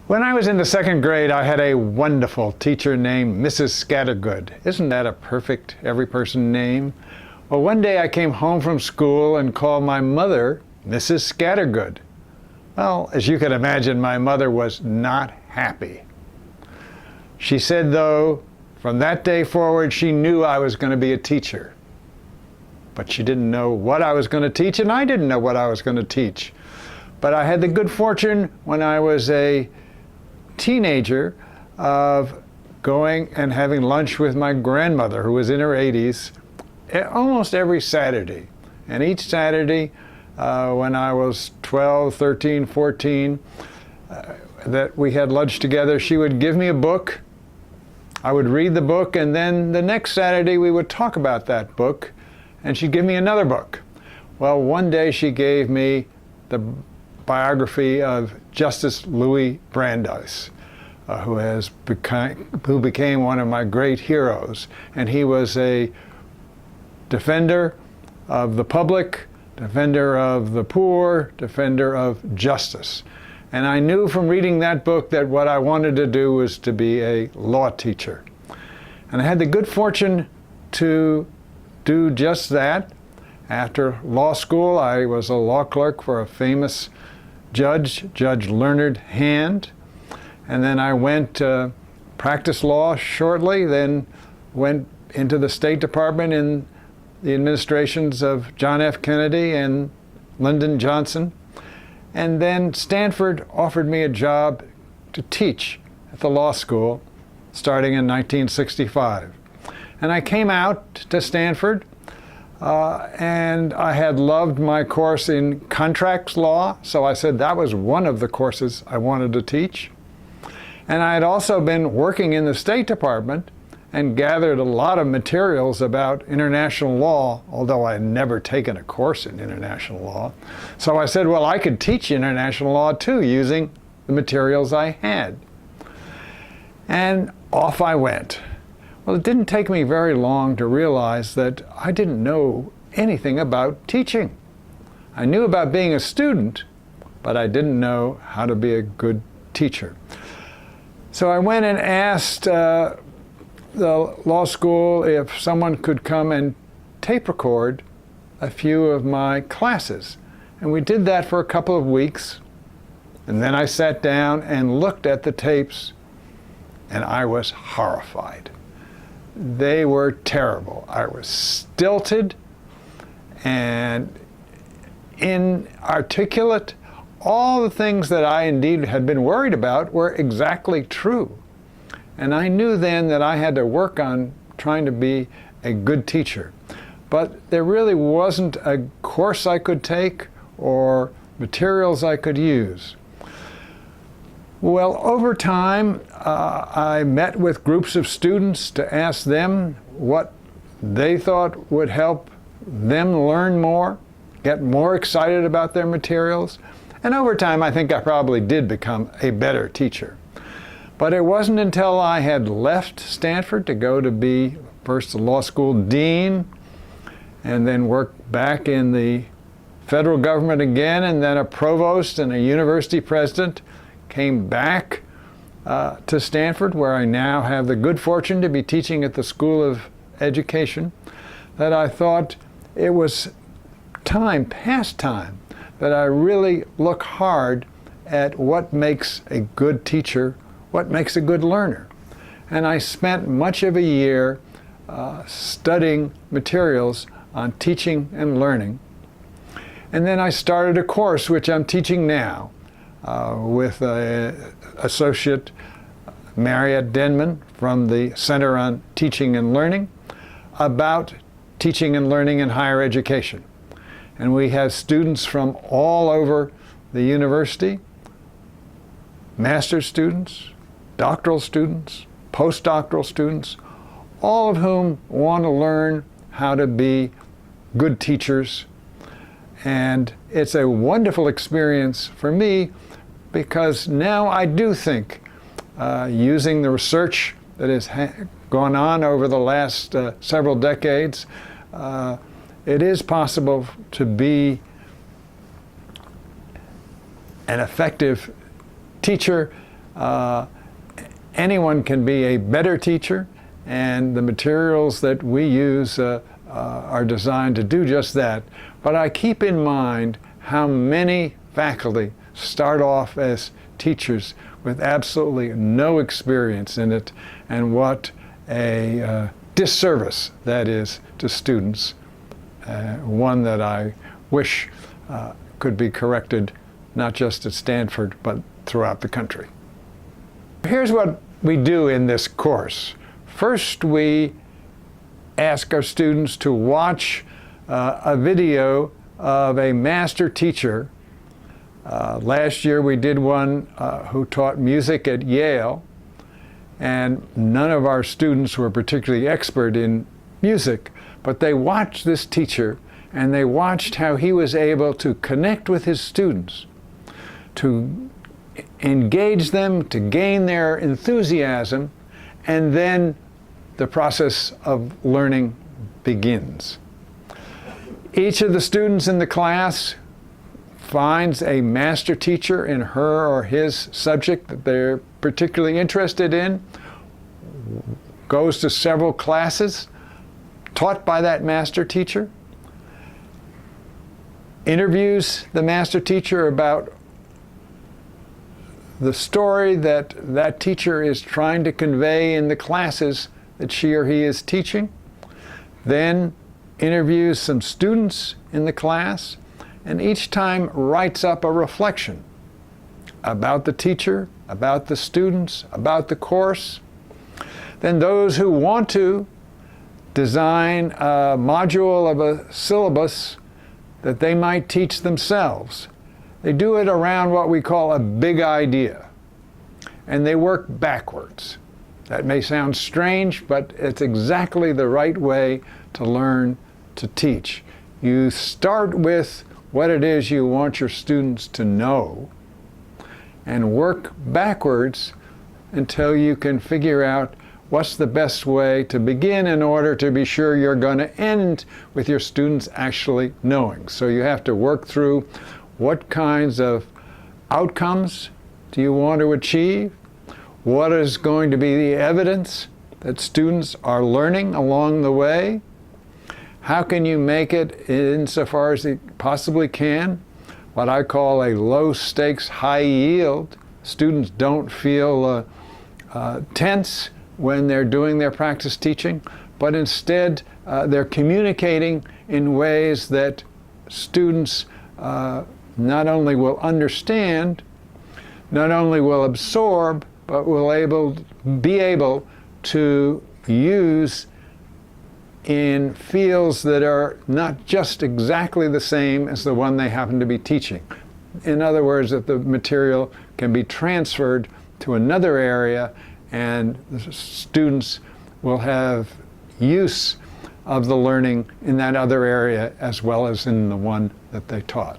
When I was in the second grade, I had a wonderful teacher named Mrs. Scattergood. Isn't that a perfect every person name? Well, one day I came home from school and called my mother Mrs. Scattergood. Well, as you can imagine, my mother was not happy. She said, though, from that day forward, she knew I was going to be a teacher. But she didn't know what I was going to teach, and I didn't know what I was going to teach. But I had the good fortune when I was a teenager of going and having lunch with my grandmother, who was in her 80s, almost every Saturday. And each Saturday, when I was 12, 13, 14, that we had lunch together, she would give me a book. I would read the book, and then the next Saturday we would talk about that book, and she'd give me another book. Well, one day she gave me the biography of Justice Louis Brandeis, who became one of my great heroes. And he was a defender of the public, defender of the poor, defender of justice. And I knew from reading that book that what I wanted to do was to be a law teacher. And I had the good fortune to do just that. After law school, I was a law clerk for a famous judge, Judge Leonard Hand. And then I went to practice law shortly, then went into the State Department in the administrations of John F. Kennedy and Lyndon Johnson. And then Stanford offered me a job to teach at the law school starting in 1965. And I came out to Stanford, and I had loved my course in contracts law, so I said that was one of the courses I wanted to teach. And I had also been working in the State Department and gathered a lot of materials about international law, although I had never taken a course in international law. So I said, well, I could teach international law too using the materials I had. And off I went. Well, it didn't take me very long to realize that I didn't know anything about teaching. I knew about being a student, but I didn't know how to be a good teacher. So I went and asked the law school if someone could come and tape record a few of my classes. And we did that for a couple of weeks. And then I sat down and looked at the tapes, and I was horrified. They were terrible. I was stilted and inarticulate. All the things that I indeed had been worried about were exactly true. And I knew then that I had to work on trying to be a good teacher. But there really wasn't a course I could take or materials I could use. Well, over time, I met with groups of students to ask them what they thought would help them learn more, get more excited about their materials. And over time, I think I probably did become a better teacher. But it wasn't until I had left Stanford to go to be first the law school dean, and then work back in the federal government again, and then a provost and a university president, came back to Stanford, where I now have the good fortune to be teaching at the School of Education, that I thought it was past time, that I really look hard at what makes a good teacher, what makes a good learner. And I spent much of a year studying materials on teaching and learning. And then I started a course, which I'm teaching now, with Associate Mariette Denman from the Center on Teaching and Learning, about teaching and learning in higher education. And we have students from all over the university, master's students, doctoral students, postdoctoral students, all of whom want to learn how to be good teachers. And it's a wonderful experience for me, because now I do think, using the research that has gone on over the last several decades, it is possible to be an effective teacher anyone can be a better teacher, and the materials that we use are designed to do just that. But I keep in mind how many faculty start off as teachers with absolutely no experience in it, and what a disservice that is to students, one that I wish could be corrected, not just at Stanford, but throughout the country. Here's what we do in this course. First, we ask our students to watch a video of a master teacher. Last year we did one who taught music at Yale, and none of our students were particularly expert in music, but they watched this teacher and they watched how he was able to connect with his students, to engage them, to gain their enthusiasm, and then the process of learning begins. Each of the students in the class finds a master teacher in her or his subject that they're particularly interested in, goes to several classes taught by that master teacher, interviews the master teacher about the story that that teacher is trying to convey in the classes that she or he is teaching, then interviews some students in the class, and each time writes up a reflection about the teacher, about the students, about the course. Then those who want to design a module of a syllabus that they might teach themselves. They do it around what we call a big idea, and they work backwards. That may sound strange, but it's exactly the right way to learn to teach. You start with what it is you want your students to know and work backwards until you can figure out what's the best way to begin in order to be sure you're going to end with your students actually knowing. So you have to work through what kinds of outcomes do you want to achieve? What is going to be the evidence that students are learning along the way? How can you make it, insofar as you possibly can, what I call a low stakes, high yield? Students don't feel tense when they're doing their practice teaching, but instead they're communicating in ways that students not only will understand, not only will absorb, but will be able to use in fields that are not just exactly the same as the one they happen to be teaching. In other words, that the material can be transferred to another area, and the students will have use of the learning in that other area as well as in the one that they taught.